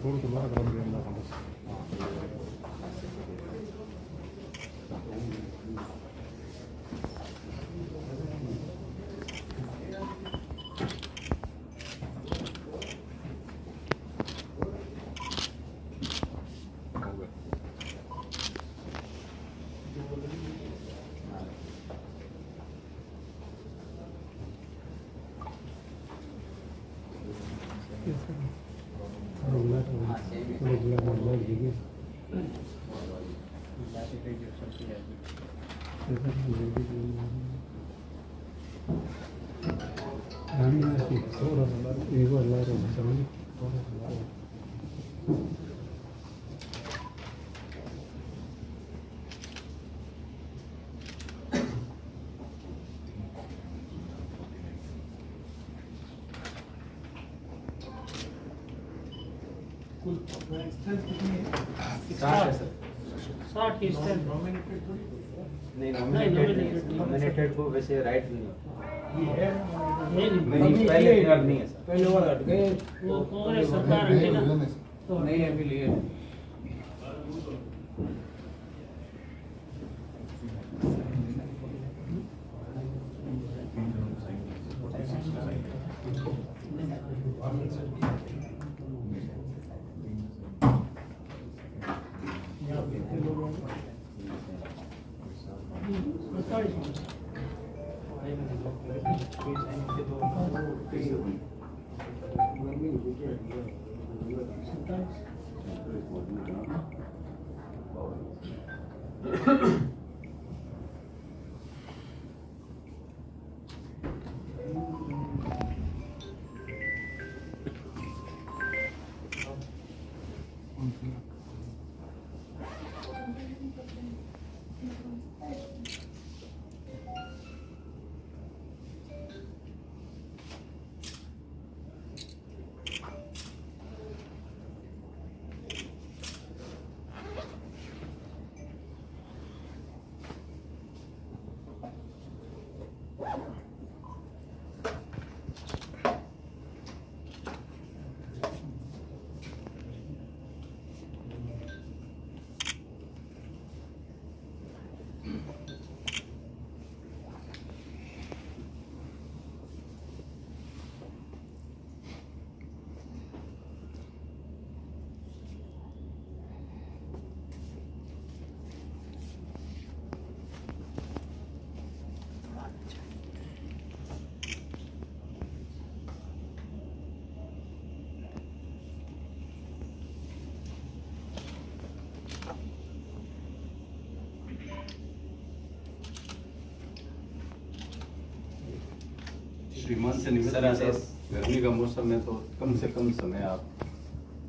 थोड़ा सा बाहर कर दिया ना बस। नहीं नॉमिनेटेड को वैसे राइट नहीं पहले अब नहीं है सर। पहले वाला हट गए वो कांग्रेस सरकार है ना तो नहीं अभी लिए श्रीमान से निवेदन है सर, गर्मी का मौसम है तो कम से कम समय आप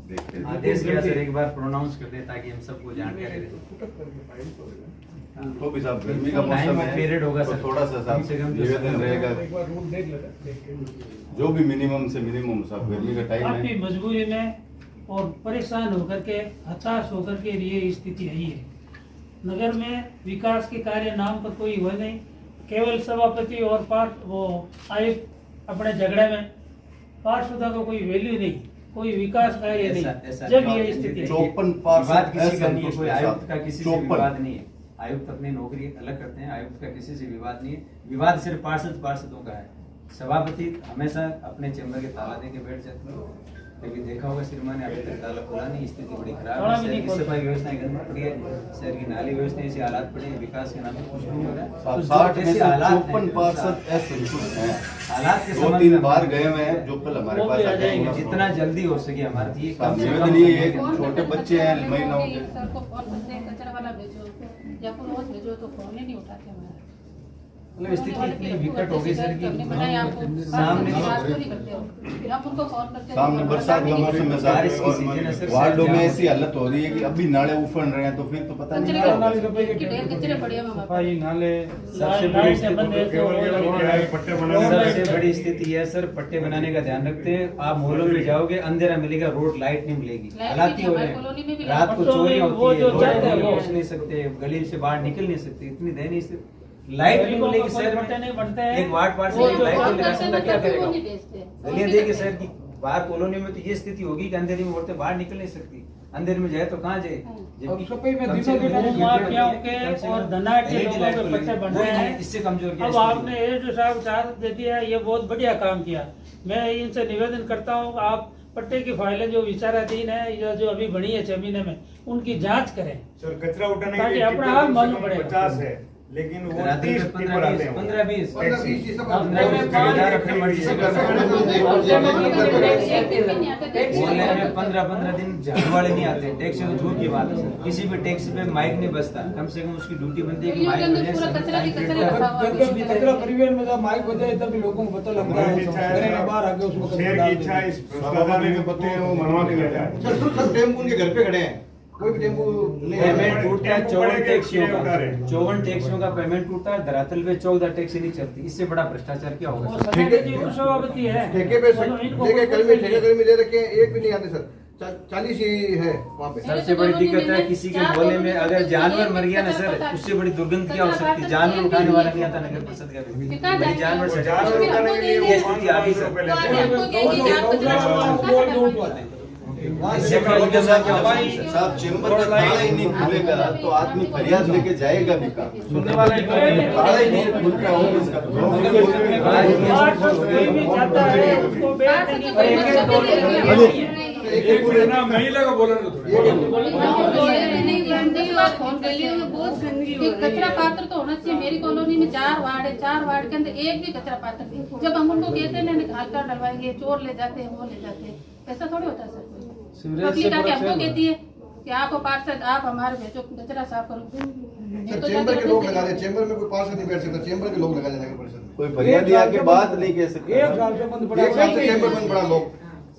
देखते हैं। आदेश किया सर एक बार प्रोनाउंस कर दें ताकि हम सबको जानकारी रहे। तो भी साहब गर्मी का मौसम है पीरियड होगा तो सर, थोड़ा सा कम से साहब कम निवेदन रहेगा, एक बार रूल देख लेना जो भी मिनिमम से मिनिमम साहब गर्मी का टाइम काफी है। मजबूरी में और परेशान होकर के हताश होकर के ये स्थिति आई है। नगर में विकास के कार्य नाम पर कोई हुआ नहीं, केवल सभापति और वो आयुक्त अपने झगड़े में पार्षदों का कोई वैल्यू नहीं, कोई विकास कार्य नहीं। जब ये स्थिति 54 विवाद किसी का नहीं है, असंतुष्ट कोई है आयुक्त साहब। का किसी से 54 विवाद नहीं है। आयुक्त अपनी नौकरी अलग करते हैं, आयुक्त का किसी से विवाद नहीं है। विवाद सिर्फ पार्षदों का है। सभापति हमेशा अपने चैम्बर के ताला दे के बैठ जाते हैं, लेकिन देखा होगा श्रीमान ने अभी तक ताला खोला नहीं। स्थिति बड़ी खराब है। शहर की सफाई व्यवस्थाएं गंदी पड़ी है, शहर की नाली व्यवस्था ऐसी हालात पड़े हैं, विकास के नाम पर कुछ नहीं हो रहा है। तो 60 में जैसे से हालात हैं, 54% असंतुष्ट हैं। हालात के 2-3 बार गए हुए हैं जो कल हमारे वो पास भी आ आ जाएंगे। जाएंगे। जितना जल्दी हो सके हमारे लिए कम से निवेदन कम ये है समय कि छोटे बच्चे हैं महीनों के, सर को फोन करते हैं कचरा वाला भेजो या कोई और भेजो तो फोन ही नहीं उठाते हमारा। मतलब स्थिति इतनी विकट हो गई सर कि सामने सामने बरसात का मौसम है बारिश की साहब सीजन है सर, और वार्डों में जाम ऐसी हालत हो रही है कि अभी नाले उफन रहे हैं तो फिर तो पता नहीं क्या होगा। कचरे पड़े हैं वहाँ पर। सफाई नाले सबसे बड़ी सबसे बड़ी स्थिति है सर, पट्टे बनाने का ध्यान रखते हैं। आप मोहल्लों में जाओगे अंधेरा मिलेगा, रोड लाइट नहीं मिलेगी। लाइट हालात नहीं ही हो है, रहे हमारी कॉलोनी में भी हैं, रात को लाइट चोरियां तो वो होती है, जो लोग जाते हैं वो पहुंच नहीं सकते, गली से बाहर निकल नहीं सकते, इतनी दयनीय स्थिति। लाइट नहीं मिलेगी शहर पट्टे नहीं बनते में, हैं। एक वार्ड वो पार्षद जो लाइट काम नहीं लगा करते हैं सकता, क्या वो करेगा? नहीं भेजते। गलियां देखिए शहर की बाहर कॉलोनी में तो ये स्थिति होगी कि अंधेरी में औरतें बाहर निकल नहीं सकती, अंधेर में जाए तो कहाँ जाए। और सफाई में कम से दिनों कम दिन माफियाओं के और धनाढ़ के लोगों के पत्ते बन रहे हैं। इससे कमजोर किया अब आपने ये जो साहब शहादत दे दिया, ये बहुत बढ़िया काम किया। मैं इनसे निवेदन करता हूँ, आप पट्टे की फाइलें जो विचाराधीन है या जो अभी बनी है 6 महीने में, उनकी जांच करें सर कचरा उठाने के ताकि लिए अपना हाल मालूम पड़ेगा। 50 है, लेकिन वो 30 टिप्पर आते हैं। 15-20 टैक्सी। ठेकेदार अपनी मर्जी से कर सकते हैं। बोलने में 15-15 दिन झाड़ू वाले नहीं आते, टैक्सी तो झूठ की बात है सर। किसी भी टैक्सी पे माइक नहीं बजता, कम से कम उसकी ड्यूटी बनती है कि माइक बजे। कचरा परिवहन में जब माइक बजाए तभी लोगों को पता लगता है, घरे में बाहर आके उसको शेर की इच्छा है, इस भ्रष्टाचार में पत्ते हैं वो मनवा के ले जाए। सर टेम्पो उनके घर पे खड़े हैं, कोई भी टेम्पो नहीं पेमेंट टूटता है 54 टैक्सियों का, उठा रहे हैं। 54 टैक्सियों का पेमेंट टूटता है, धरातल पे 14 टैक्सी नहीं चलती। इससे बड़ा भ्रष्टाचार क्या होगा और सर? सफाई जी तो सभापति है। ठेके पे चलो, इनको ठेके कोई कर्मी नहीं ठेके कर्मी ले रखे हैं, एक भी नहीं आते सर। 40 ही है वहाँ पे। सबसे बड़ी दिक्कत है किसी के बोले में अगर जानवर मर गया ना सर, उससे बड़ी दुर्गंध क्या हो सकती है। जानवर उठाने वाला नहीं आता नगर परिषद का भी। भाई जानवर से जानवर उठाने के लिए वो ये स्थिति आ गई 500 सर। रुपए लेते हैं। इससे बड़ा दुर्गंध क्या हो सकती है सर? साहब चेंबर का ताला ही नहीं खुलेगा तो आदमी फरियाद लेके जाएगा भी कहाँ? सुनने वाला ताला ही नहीं खुलता हो इसका कोई भी चाहता है उसको बेचने की कोई महिला का बोलने दो कचरा पात्र तो होना चाहिए। मेरी कॉलोनी में 4 वार्ड है, 4 वार्ड के अंदर एक भी कचरा पात्र नहीं। जब हम उनको कहते हैं ना निकाल कर डलवाएंगे, चोर ले जाते हैं, वो ले जाते हैं, ऐसा थोड़ी होता है सर। पब्लिक आके हमको कहती है कि आप पार्षद आप हमारे भेजो कचरा साफ करो। सर चेंबर के लोग लगा रहे, चेंबर में कोई पार्षद नहीं बैठ सकता, चेंबर के लोग लगा देना नगर परिषद में। कोई फरियादी आके बात नहीं कह सकता। एक साल से बंद पड़ा एक साल से चेंबर बंद पड़ा लोग।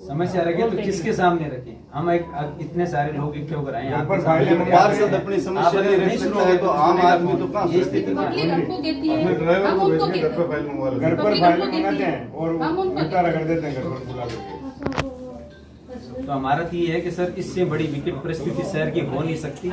समस्या रखे तो किसके सामने रखें? हम एक इतने सारे लोग इकट्ठे होकर आए यहाँ ऊपर पर फाइलें सामने पार्षद अपनी समस्या नहीं रख सकता है तो आम आदमी तो कहाँ ये से स्थिति पब्लिक हमको कहती है, अपने ड्राइवर हम को उनको भेज के घर पे फाइल मंगवा लेते घर हैं। पर फाइलें मंगाते हैं और उल्टा रगड़ देते हैं घर पर बुला करके। तो हमारा तो ये है कि सर इससे बड़ी विकट परिस्थिति शहर की हो नहीं सकती,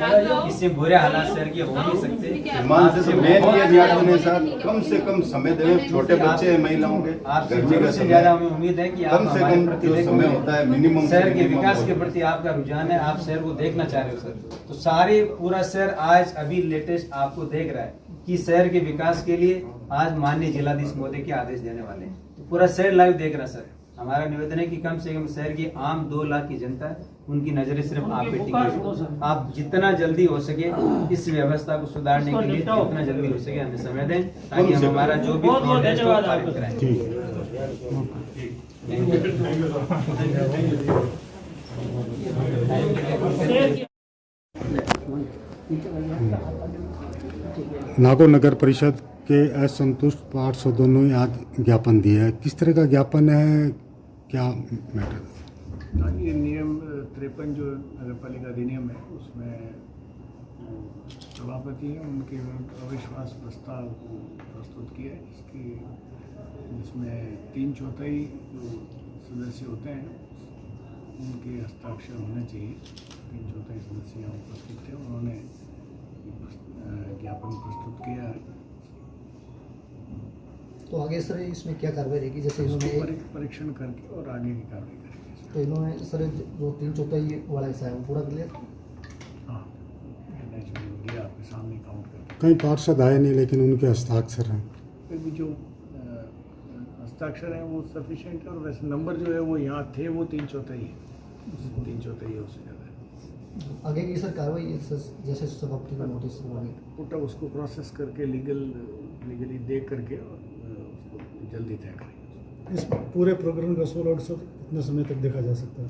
इससे बुरे हालात शहर के हो नहीं सकते। मान से मेन ये निवेदन है साहब, कम से कम समय दें। छोटे बच्चे हैं महिलाओं के, आपसे गर्मी का जरूरत से समय ज्यादा है। हमें उम्मीद है कि आप कम से हमारे कम प्रति जो देखेंगे। समय होता है मिनिमम शहर के विकास के प्रति आपका रुझान है, आप शहर को देखना चाह रहे हो सर। तो सारे पूरा शहर आज अभी लेटेस्ट आपको देख रहा है कि शहर के विकास के लिए आज माननीय जिलाधीश महोदय के आदेश देने वाले हैं। तो पूरा शहर लाइव देख रहा है सर। हमारा निवेदन है कि कम से कम शहर की आम 2 लाख की जनता है, उनकी नजरें सिर्फ आप पे टिकी है। आप जितना जल्दी हो सके इस व्यवस्था को सुधारने के लिए जितना जल्दी हो सके हमें समय दें ताकि हम हमारा जो भी बहुत बहुत धन्यवाद पारित आपका। कराएं। नागौर नगर परिषद के असंतुष्ट पार्षदों ने आज ज्ञापन दिया है। किस तरह का ज्ञापन है, क्या मैटर? ये नियम 53 जो नगर पालिका अधिनियम है उसमें सभापति हैं, उनके विरुद्ध अविश्वास प्रस्ताव प्रस्तुत किया है जिसमें 3/4 जो सदस्य होते हैं उनके हस्ताक्षर होने चाहिए। 3/4 सदस्य यहाँ उपस्थित थे, उन्होंने ज्ञापन प्रस्तुत किया है। तो आगे सर इसमें क्या कार्रवाई रहेगी? जैसे उसको इन्होंने परीक्षण करके और आगे की कार्रवाई करेंगे। तो इन्होंने सर जो 3/4 वाला हिस्सा है वो पूरा क्लियर। हाँ, ये नेचुरली दिया आपके सामने काउंट करके। कई पार्षद आए नहीं लेकिन उनके हस्ताक्षर हैं। फिर भी जो हस्ताक्षर हैं वो सफिशिएंट है और वैसे नंबर जो है वो यहाँ थे वो 3/4 है, 3/4 है उससे ज़्यादा है। आगे की सर कार्रवाई जैसे सभापति का नोटिस होगी पूरा उसको प्रोसेस करके लीगली देख करके और उसको जल्दी तय करेंगे। इस पूरे प्रोग्राम का सोल आउट सर कितने समय तक देखा जा सकता है?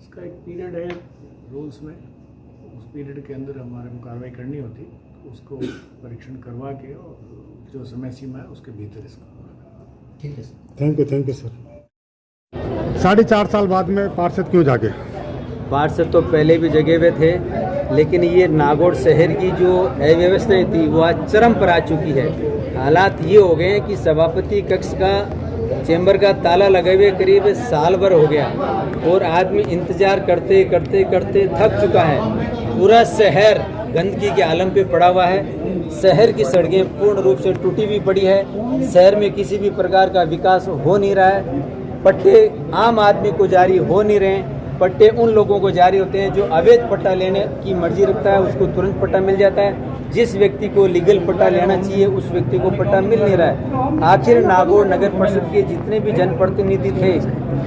इसका एक पीरियड है रूल्स में, उस पीरियड के अंदर हमारे को कार्रवाई करनी होती, उसको परीक्षण करवा के और जो समय सीमा है उसके भीतर इसको पूरा करना। ठीक है सर। Thank you sir. 4.5 साल बाद में पार्षद क्यों जागे? पार्षद तो पहले भी जगह हुए थे, लेकिन ये नागौर शहर की जो अव्यवस्था थी वो आज चरम पर आ चुकी है। हालात ये हो गए हैं कि सभापति कक्ष का चेंबर का ताला लगे हुए करीब साल भर हो गया और आदमी इंतजार करते करते करते थक चुका है। पूरा शहर गंदगी के आलम पे पड़ा हुआ है। शहर की सड़कें पूर्ण रूप से टूटी हुई पड़ी है। शहर में किसी भी प्रकार का विकास हो नहीं रहा है। पट्टे आम आदमी को जारी हो नहीं रहे हैं। पट्टे उन लोगों को जारी होते हैं जो अवैध पट्टा लेने की मर्जी रखता है, उसको तुरंत पट्टा मिल जाता है। जिस व्यक्ति को लीगल पट्टा लेना चाहिए उस व्यक्ति को पट्टा मिल नहीं रहा है। आखिर नागौर नगर परिषद के जितने भी जनप्रतिनिधि थे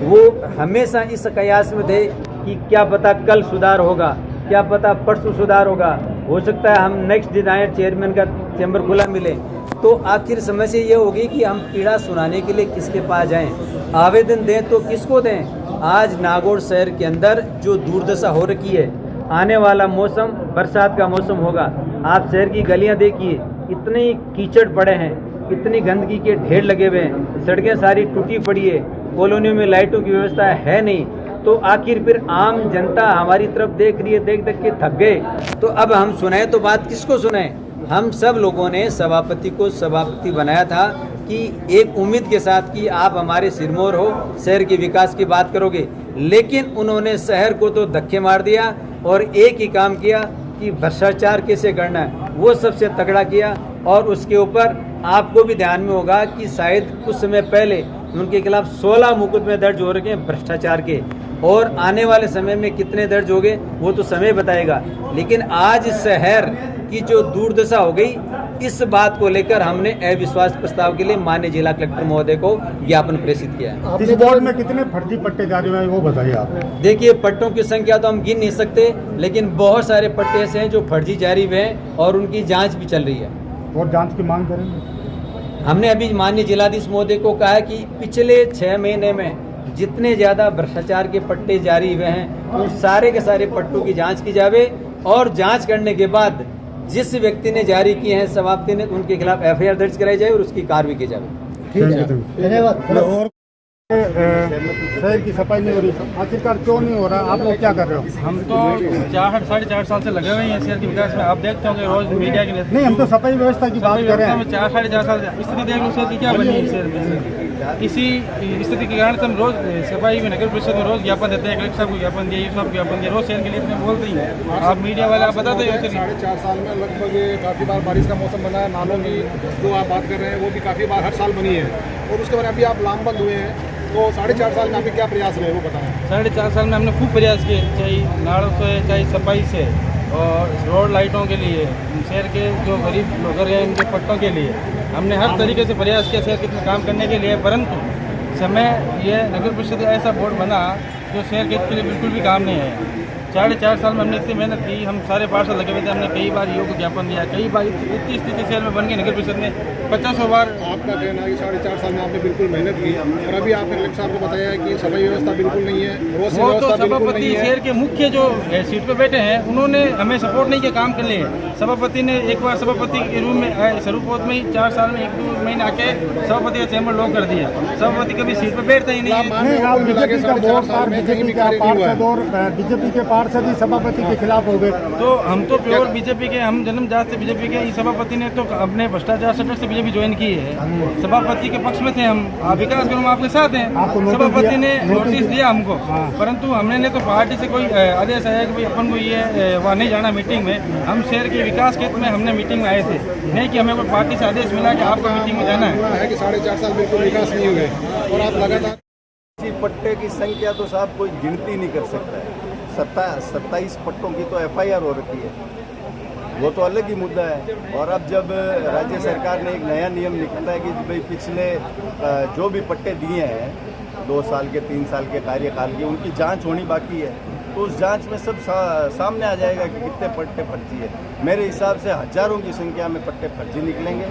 वो हमेशा इस कयास में थे कि क्या पता कल सुधार होगा, क्या पता परसों सुधार होगा, हो सकता है हम नेक्स्ट दिन आए चेयरमैन का चैम्बर खुला मिले। तो आखिर समस्या ये होगी कि हम पीड़ा सुनाने के लिए किसके पास जाएं, आवेदन दें तो किसको दें। आज नागौर शहर के अंदर जो दुर्दशा हो रखी है, आने वाला मौसम बरसात का मौसम होगा। आप शहर की गलियां देखिए, इतने कीचड़ पड़े हैं, इतनी गंदगी के ढेर लगे हुए हैं, सड़कें सारी टूटी पड़ी है, कॉलोनियों में लाइटों की व्यवस्था है नहीं। तो आखिर फिर आम जनता हमारी तरफ देख रही है, देख देख के थक गए। तो अब हम सुनाए तो बात किसको सुनाए। हम सब लोगों ने सभापति को सभापति बनाया था कि एक उम्मीद के साथ कि आप हमारे सिरमौर हो, शहर के विकास की बात करोगे, लेकिन उन्होंने शहर को तो धक्के मार दिया और एक ही काम किया कि भ्रष्टाचार कैसे करना है वो सबसे तगड़ा किया। और उसके ऊपर आपको भी ध्यान में होगा कि शायद कुछ समय पहले उनके खिलाफ 16 मुकदमे दर्ज हो रखे हैं भ्रष्टाचार के, और आने वाले समय में कितने दर्ज हो गए वो तो समय बताएगा। लेकिन आज शहर की जो दुर्दशा हो गई, इस बात को लेकर हमने अविश्वास प्रस्ताव के लिए माननीय जिला कलेक्टर महोदय को ज्ञापन प्रेषित किया है। इस बोर्ड में कितने फर्जी पट्टे जारी हुए हैं वो बताइए आप। देखिए, पट्टों की संख्या तो हम गिन नहीं सकते, लेकिन बहुत सारे पट्टे ऐसे हैं जो फर्जी जारी हुए हैं और उनकी जांच भी चल रही है। और जांच की मांग करेंगे। हमने अभी माननीय जिलाधीश महोदय को कहा है कि पिछले 6 महीने में जितने ज़्यादा भ्रष्टाचार के पट्टे जारी हुए हैं उन सारे के सारे पट्टों की जांच की जावे, और जांच करने के बाद जिस व्यक्ति ने जारी किए हैं सभापति ने, उनके खिलाफ एफआईआर दर्ज कराई जाए और उसकी कार्रवाई की जाए। धन्यवाद। और शहर की सफाई नहीं हो रही, आखिरकार क्यों नहीं हो रहा, आप लोग क्या कर रहे हो? हम तो 4-4.5 साल से लगे हुए हैं शहर के विकास में। आप देखते होंगे रोज मीडिया के नहीं, हम तो सफाई व्यवस्था की बात कर रहे हैं। 4-4.5 साल से स्थिति देख लो शहर की क्या बनी है शहर में। इसी स्थिति के कारण हम रोज सफाई में नगर परिषद में रोज ज्ञापन देते हैं, कलेक्टर साहब को ज्ञापन दिया, साहब ज्ञापन दिया, रोज शहर के लिए इतने बोलते हैं। आप मीडिया वाले आप बताते हैं 4.5 साल में लगभग काफ़ी बार बारिश का मौसम बना है। नालों की जो आप बात कर रहे हैं वो भी काफ़ी बार हर साल बनी है, और उसके बाद अभी आप लामबंद हुए हैं। तो 4.5 साल में आपके क्या प्रयास रहे वो बताएं। 4.5 साल में हमने खूब प्रयास किए, चाहे नालों से, चाहे सफाई से, और रोड लाइटों के लिए, शहर के जो गरीब लोग हैं उनके पट्टों के लिए हमने हर तरीके से प्रयास किया शहर के काम करने के लिए। परंतु समय ये नगर परिषद ऐसा बोर्ड बना जो शहर के लिए बिल्कुल भी काम नहीं है। 4.5 साल में हमने इतनी मेहनत की, हम सारे पार्षद लगे हुए थे, हमने कई बार योग ज्ञापन दिया, कई बार इतनी स्थिति शहर में बन गई नगर परिषद में 50 बार। आपका कहना है कि 4.5 साल में आपने बिल्कुल मेहनत की, और अभी आपने कलेक्टर साहब को बताया है कि सफाई व्यवस्था बिल्कुल नहीं है, रोड वो तो सभापति शहर के मुख्य जो सीट पे बैठे हैं उन्होंने हमें सपोर्ट नहीं किया काम के लिए। सभापति ने एक बार सभापति के रूम में आए, स्वरूपोत में ही 4 साल में 1-2 महीने आके सभापति का चैम्बर लॉक कर दिया। सभापति कभी सीट पे बैठता ही नहीं है। बीजेपी के पार्षद ही सभापति के खिलाफ हो गए। तो हम तो प्योर बीजेपी के, हम जन्मजात से बीजेपी के। इस सभापति ने तो अपने भ्रष्टाचार सेक्टर से बीजेपी ज्वाइन की है, सभापति के पक्ष में थे हम। विकास करूँ आपके साथ हैं। सभापति ने नोटिस दिया हमको, परंतु हमने तो पार्टी से कोई आदेश आया कि भाई अपन को ये वहाँ नहीं जाना मीटिंग में। हम शहर के विकास के में हमने मीटिंग में आए थे, नहीं कि हमें कोई पार्टी से आदेश मिला कि आपको मीटिंग में जाना है। कि 4.5 साल बिल्कुल विकास नहीं हुए और आप लगातार पट्टे की संख्या तो साहब कोई गिनती नहीं कर सकता है। 27 पट्टों की तो एफआईआर हो रखी है, वो तो अलग ही मुद्दा है। और अब जब राज्य सरकार ने एक नया नियम निकाला है कि भाई पिछले जो भी पट्टे दिए हैं 2 साल के 3 साल के कार्यकाल की, उनकी जांच होनी बाकी है, तो उस जांच में सब सामने आ जाएगा कि कितने पट्टे फर्जी है। मेरे हिसाब से हजारों की संख्या में पट्टे फर्जी निकलेंगे,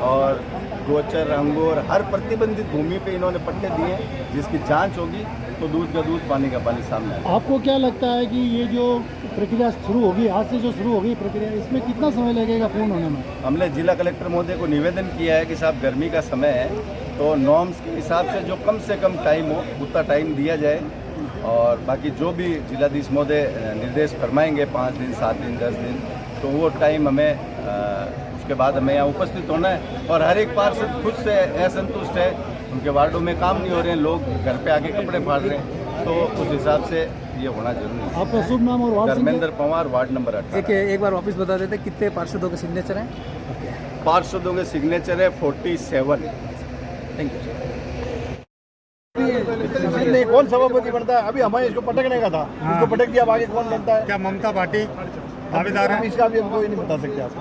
और गोचर, अंगूर, हर प्रतिबंधित भूमि पे इन्होंने पट्टे दिए, जिसकी जांच होगी तो दूध का दूध, पानी का पानी सामने आएगा। आपको क्या लगता है कि ये जो प्रक्रिया शुरू होगी, आज से जो शुरू होगी प्रक्रिया, इसमें कितना समय लगेगा पूर्ण होने में? हमने जिला कलेक्टर महोदय को निवेदन किया है कि साहब गर्मी का समय है, तो नॉर्म्स के हिसाब से जो कम से कम टाइम हो उतना टाइम दिया जाए, और बाकी जो भी जिलाधीश महोदय निर्देश फरमाएंगे 5 दिन, 7 दिन, 10 दिन, तो वो टाइम हमें उसके बाद हमें यहाँ उपस्थित होना है। और हर एक पार्षद खुद से असंतुष्ट है, उनके वार्डों में काम नहीं हो रहे हैं, लोग घर पे आके कपड़े फाड़ रहे हैं, तो उस हिसाब से ये होना जरूरी है। आपका शुभ नाम और ward? Dharmendra Pawar, ward number 18। एक बार वापस बता देते कितने पार्षदों के सिग्नेचर हैं? पार्षदों के सिग्नेचर है 47। Thank you. कौन सभापति बनता है? अभी हमें इसको पटकने का था, इसको पटक दिया, अब आगे कौन बनता है? क्या ममता पार्टी दावेदार है? इसका भी हम कोई नहीं बता सकते आप।